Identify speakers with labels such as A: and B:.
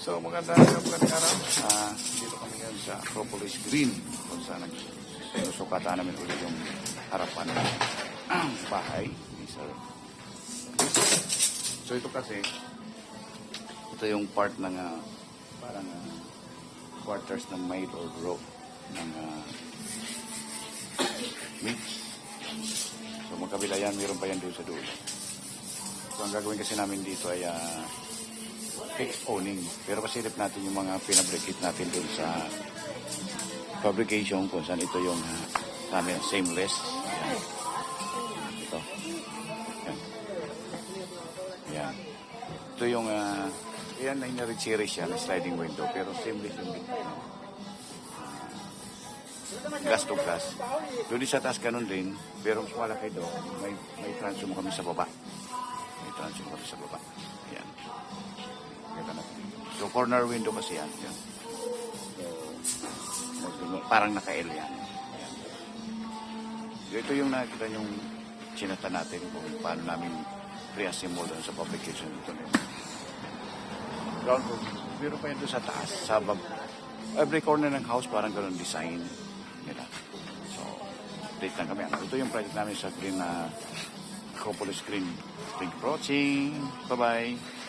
A: So magandang araw. Dito kami ngayon sa Acropolis Green kung saan sinusukatan namin ulit yung harapan ng bahay ni Sir. So ito kasi, ito yung part ng parang quarters ng maid or row ng mix. So magkabila yan, mayroon pa yan doon sa dulo. So ang gagawin kasi namin dito ay fixed owning. Pero pasilip natin yung mga pinabricate natin doon sa fabrication kung saan ito yung namin seamless. Yan. Ito. Yan. Yan. Ito yung yan na inarid-series yan, sliding window. Pero seamless yung dito. Glass to glass. Doon sa taas ganun din, pero mas malaki doon, may transom kami sa baba. May transom kami sa baba. Yan. So, corner window kasi yan. Yan. So, parang naka-L yan. Yan. So, ito yung nakita yung sinata natin kung paano namin pre-assemble doon sa publication dito. Ground floor. Pero pa yun doon sa taas. Sa every corner ng house parang ganun design. Nila. So, update lang kami. Ito yung project namin sa Green Acropolis Green. Thank you for watching. Bye-bye.